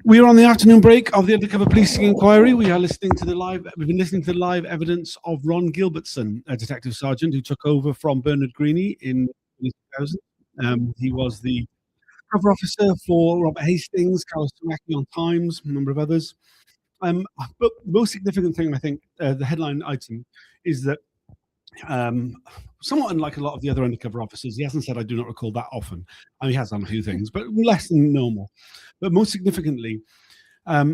We are on the afternoon break of the undercover policing inquiry. We are listening to the live. We've been listening to the live evidence of Ron Gilbertson, a detective sergeant who took over from Bernard Greene in 2000. He was the cover officer for Robert Hastings, Carlos Tamaki on Times, a number of others. But most significant thing, I think, the headline item is that somewhat unlike a lot of the other undercover officers, he hasn't said, "I do not recall" that often. I mean, he has done a few things, but less than normal. But most significantly,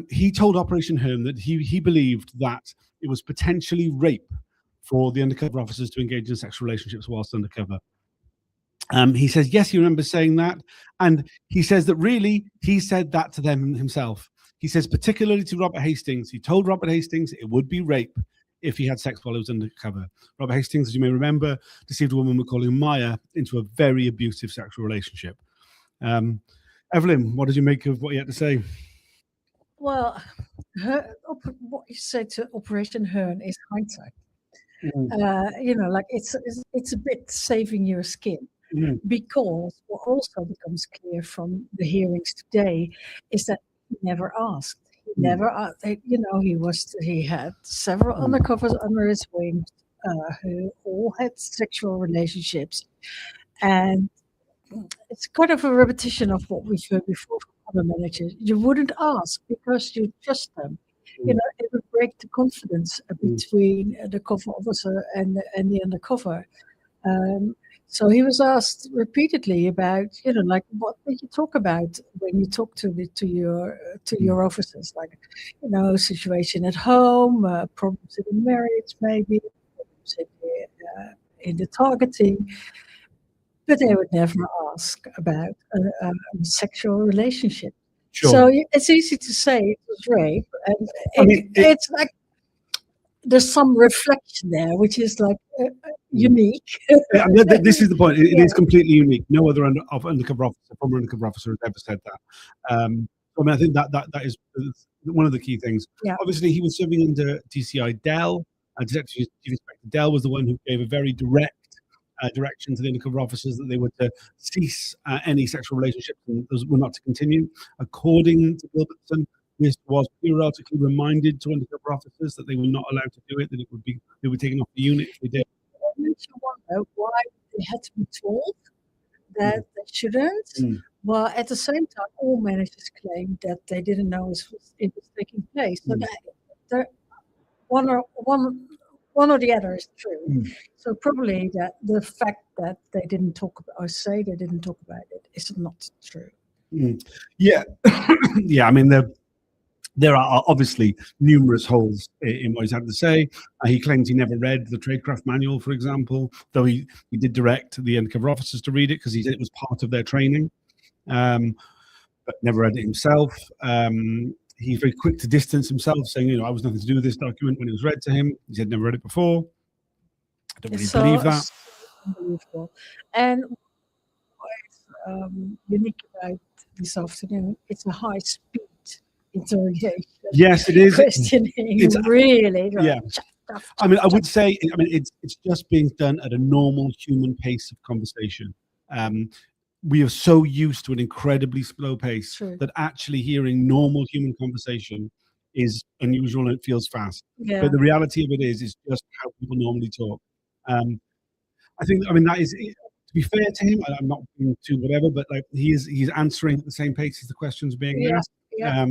he told Operation Hearn that he believed that it was potentially rape for the undercover officers to engage in sexual relationships whilst undercover. He says, yes, he remembers saying that. And he says that really, he said that to them himself. He says, particularly to Robert Hastings, he told Robert Hastings it would be rape if he had sex while he was undercover. Robert Hastings, as you may remember, deceived a woman we're calling Maya into a very abusive sexual relationship. Evelyn, what did you make of what he had to say? Well, what you said to Operation Hearn is hindsight. Like it's a bit saving your skin, because what also becomes clear from the hearings today is that he never asked. He never, he had several undercovers under his wing who all had sexual relationships, and it's kind of a repetition of what we've heard before from other managers. You wouldn't ask because you trust them. It would break the confidence between the cover officer and the undercover. So he was asked repeatedly about, like, what did you talk about when you talk to your officers, like, situation at home, problems in the marriage, maybe problems in the targeting. But they would never ask about a sexual relationship. Sure. So it's easy to say it was rape, and it's like there's some reflection there, which is like unique. This is the point. It is completely unique. No other undercover officer, former undercover officer, has ever said that. I think that is one of the key things. Yeah. Obviously, he was serving under DCI Dell. Detective Chief Inspector Dell was the one who gave a very direct direction to the undercover officers that they were to cease any sexual relationships and those were not to continue. According to Gilbertson, this was periodically reminded to undercover officers that they were not allowed to do it, that they were taken off the unit if they did. It makes you wonder why they had to be told that they shouldn't. Well, at the same time, all managers claimed that they didn't know it was taking place. So that one or the other is true. So probably that the fact that they didn't talk about, or say they didn't talk about it, is not true. Yeah, yeah. I mean, there are obviously numerous holes in what he's had to say. He claims he never read the tradecraft manual, for example, though he did direct the undercover officers to read it because he said it was part of their training, but never read it himself. He's very quick to distance himself, saying, I was nothing to do with this document when it was read to him. He said never read it before. I don't really believe that. Unbelievable. And what's unique about this afternoon, it's a high-speed interrogation. Yes, it is. Questioning, it's really. Yeah. I mean, I would say, it's just being done at a normal human pace of conversation. We are so used to an incredibly slow pace that actually hearing normal human conversation is unusual and it feels fast. Yeah. But the reality of it is just how people normally talk. I think, that is, to be fair to him, I'm not being too whatever, but like he's answering at the same pace as the questions being asked. Yeah.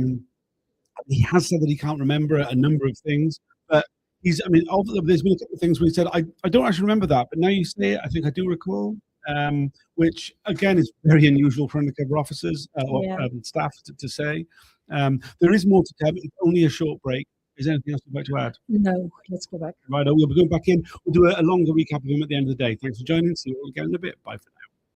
He has said that he can't remember a number of things, but there's been a couple of things where he said, I don't actually remember that, but now you say it, I think I do recall. Which again is very unusual for undercover officers or staff to say. There is more to come. It's only a short break. Is there anything else you'd like to add? No, let's go back. Right, we'll be going back in. We'll do a longer recap of him at the end of the day. Thanks for joining. See you all again in a bit. Bye for now.